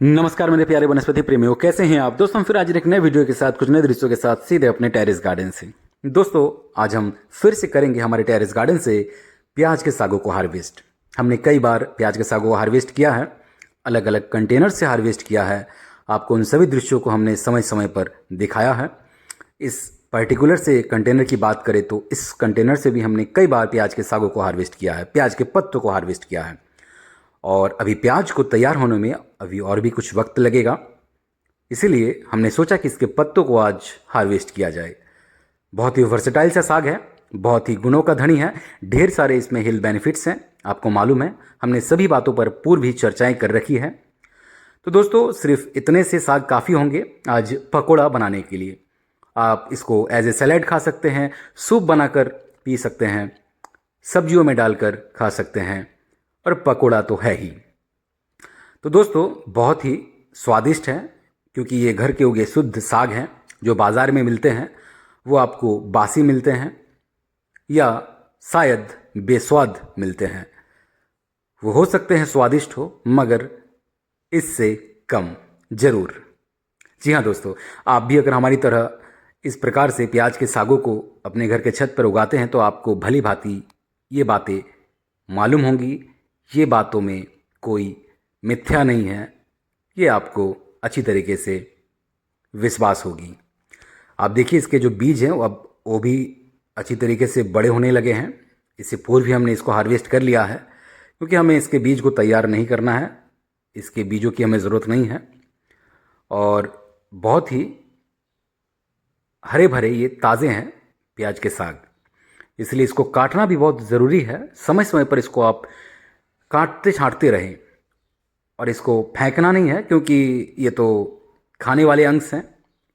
नमस्कार मेरे प्यारे वनस्पति प्रेमियों, कैसे हैं आप दोस्तों। फिर आज एक नए वीडियो के साथ कुछ नए दृश्यों के साथ सीधे अपने टेरेस गार्डन से। दोस्तों आज हम फिर से करेंगे हमारे टेरेस गार्डन से प्याज के सागों को हार्वेस्ट। हमने कई बार प्याज के सागों को हार्वेस्ट किया है, अलग अलग कंटेनर से हार्वेस्ट किया है। आपको उन सभी दृश्यों को हमने समय समय पर दिखाया है। इस पर्टिकुलर से कंटेनर की बात करें तो इस कंटेनर से भी हमने कई बार प्याज के सागों को हार्वेस्ट किया है, प्याज के पत्तों को हार्वेस्ट किया है। और अभी प्याज को तैयार होने में अभी और भी कुछ वक्त लगेगा, इसीलिए हमने सोचा कि इसके पत्तों को आज हार्वेस्ट किया जाए। बहुत ही वर्सेटाइल सा साग है, बहुत ही गुणों का धनी है, ढेर सारे इसमें हेल्थ बेनिफिट्स हैं। आपको मालूम है, हमने सभी बातों पर पूर्व ही चर्चाएं कर रखी है। तो दोस्तों सिर्फ इतने से साग काफ़ी होंगे आज पकौड़ा बनाने के लिए। आप इसको एज ए सैलेड खा सकते हैं, सूप बनाकर पी सकते हैं, सब्जियों में डालकर खा सकते हैं, और पकोड़ा तो है ही। तो दोस्तों बहुत ही स्वादिष्ट है, क्योंकि ये घर के उगे शुद्ध साग हैं। जो बाज़ार में मिलते हैं वो आपको बासी मिलते हैं या शायद बेस्वाद मिलते हैं। वो हो सकते हैं स्वादिष्ट हो, मगर इससे कम ज़रूर। जी हाँ दोस्तों, आप भी अगर हमारी तरह इस प्रकार से प्याज के सागों को अपने घर के छत पर उगाते हैं तो आपको भली भांति ये बातें मालूम होंगी। ये बातों में कोई मिथ्या नहीं है, ये आपको अच्छी तरीके से विश्वास होगी। आप देखिए इसके जो बीज हैं अब वो भी अच्छी तरीके से बड़े होने लगे हैं। इससे पूर्व भी हमने इसको हार्वेस्ट कर लिया है, क्योंकि हमें इसके बीज को तैयार नहीं करना है, इसके बीजों की हमें ज़रूरत नहीं है। और बहुत ही हरे भरे ये ताज़े हैं प्याज के साग, इसलिए इसको काटना भी बहुत ज़रूरी है। समय समय पर इसको आप काटते छांटते रहें, और इसको फेंकना नहीं है, क्योंकि ये तो खाने वाले अंश हैं।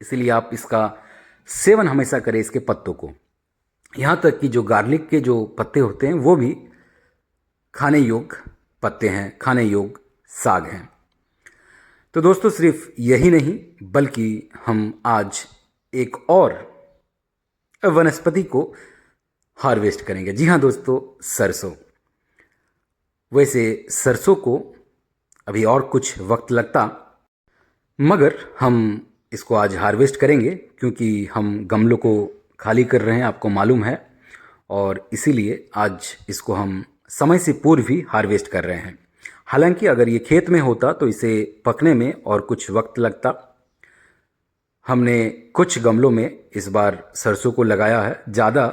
इसलिए आप इसका सेवन हमेशा करें, इसके पत्तों को। यहाँ तक कि जो गार्लिक के जो पत्ते होते हैं वो भी खाने योग्य पत्ते हैं, खाने योग्य साग हैं। तो दोस्तों सिर्फ यही नहीं, बल्कि हम आज एक और वनस्पति को हार्वेस्ट करेंगे। जी हाँ दोस्तों, सरसों। वैसे सरसों को अभी और कुछ वक्त लगता, मगर हम इसको आज हार्वेस्ट करेंगे, क्योंकि हम गमलों को खाली कर रहे हैं, आपको मालूम है। और इसीलिए आज इसको हम समय से पूर्व ही हार्वेस्ट कर रहे हैं। हालांकि अगर ये खेत में होता तो इसे पकने में और कुछ वक्त लगता। हमने कुछ गमलों में इस बार सरसों को लगाया है, ज़्यादा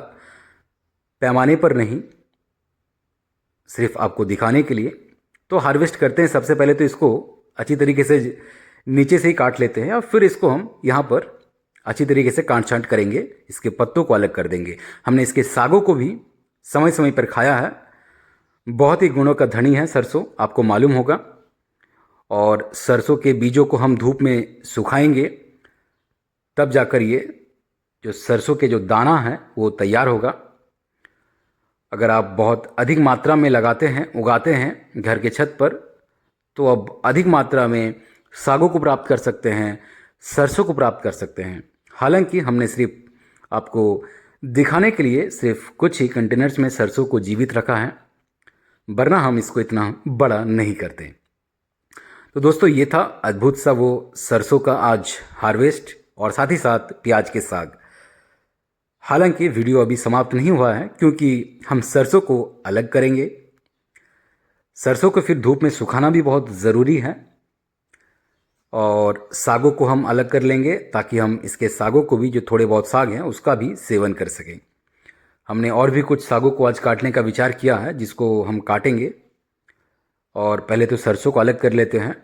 पैमाने पर नहीं, सिर्फ आपको दिखाने के लिए। तो हार्वेस्ट करते हैं, सबसे पहले तो इसको अच्छी तरीके से नीचे से ही काट लेते हैं, और फिर इसको हम यहाँ पर अच्छी तरीके से काट छांट करेंगे, इसके पत्तों को अलग कर देंगे। हमने इसके सागों को भी समय समय पर खाया है। बहुत ही गुणों का धनी है सरसों, आपको मालूम होगा। और सरसों के बीजों को हम धूप में सुखाएंगे, तब जाकर ये जो सरसों के जो दाना है वो तैयार होगा। अगर आप बहुत अधिक मात्रा में लगाते हैं, उगाते हैं घर के छत पर, तो अब अधिक मात्रा में सागों को प्राप्त कर सकते हैं, सरसों को प्राप्त कर सकते हैं। हालांकि हमने सिर्फ आपको दिखाने के लिए सिर्फ कुछ ही कंटेनर्स में सरसों को जीवित रखा है, वरना हम इसको इतना बड़ा नहीं करते। तो दोस्तों ये था अद्भुत सा वो सरसों का आज हार्वेस्ट, और साथ ही साथ प्याज के साग। हालांकि वीडियो अभी समाप्त नहीं हुआ है, क्योंकि हम सरसों को अलग करेंगे। सरसों को फिर धूप में सुखाना भी बहुत ज़रूरी है, और सागों को हम अलग कर लेंगे, ताकि हम इसके सागों को भी, जो थोड़े बहुत साग हैं उसका भी सेवन कर सकें। हमने और भी कुछ सागों को आज काटने का विचार किया है, जिसको हम काटेंगे। और पहले तो सरसों को अलग कर लेते हैं।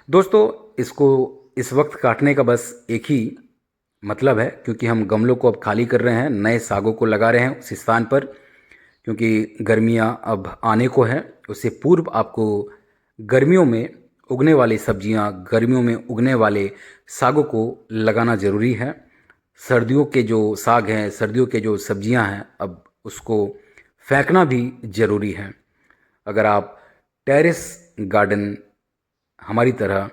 दोस्तों इसको इस वक्त काटने का बस एक ही मतलब है, क्योंकि हम गमलों को अब खाली कर रहे हैं, नए सागों को लगा रहे हैं उस स्थान पर, क्योंकि गर्मियां अब आने को है। उससे पूर्व आपको गर्मियों में उगने वाली सब्जियां, गर्मियों में उगने वाले सागों को लगाना ज़रूरी है। सर्दियों के जो साग हैं, सर्दियों के जो सब्जियां हैं, अब उसको फेंकना भी ज़रूरी है। अगर आप टेरेस गार्डन हमारी तरह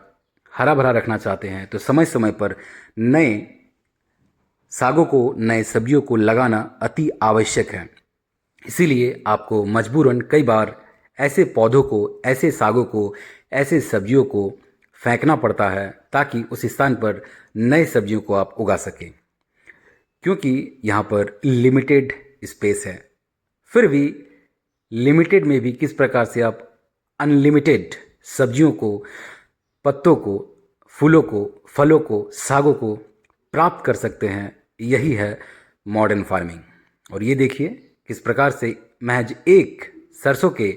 हरा भरा रखना चाहते हैं तो समय समय पर नए सागों को, नए सब्जियों को लगाना अति आवश्यक है। इसीलिए आपको मजबूरन कई बार ऐसे पौधों को, ऐसे सागों को, ऐसे सब्जियों को फेंकना पड़ता है ताकि उस स्थान पर नए सब्जियों को आप उगा सकें, क्योंकि यहाँ पर लिमिटेड स्पेस है। फिर भी लिमिटेड में भी किस प्रकार से आप अनलिमिटेड सब्जियों को, पत्तों को, फूलों को, फलों को, सागों को प्राप्त कर सकते हैं, यही है मॉडर्न फार्मिंग। और ये देखिए किस प्रकार से महज एक सरसों के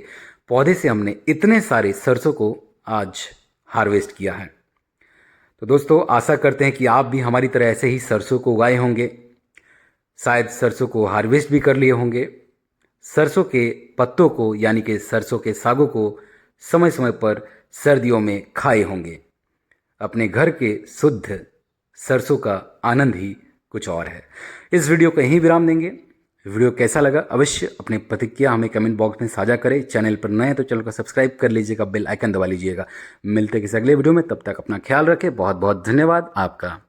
पौधे से हमने इतने सारे सरसों को आज हार्वेस्ट किया है। तो दोस्तों, आशा करते हैं कि आप भी हमारी तरह ऐसे ही सरसों को उगाए होंगे, शायद सरसों को हार्वेस्ट भी कर लिए होंगे, सरसों के पत्तों को यानी कि सरसों के सागों को समय समय पर सर्दियों में खाए होंगे। अपने घर के शुद्ध सरसों का आनंद ही कुछ और है। इस वीडियो को यहीं विराम देंगे। वीडियो कैसा लगा अवश्य अपनी प्रतिक्रिया हमें कमेंट बॉक्स में साझा करें। चैनल पर नए हैं तो चैनल को सब्सक्राइब कर लीजिएगा, बेल आइकन दबा लीजिएगा। मिलते हैं किसी अगले वीडियो में, तब तक अपना ख्याल रखें। बहुत बहुत धन्यवाद आपका।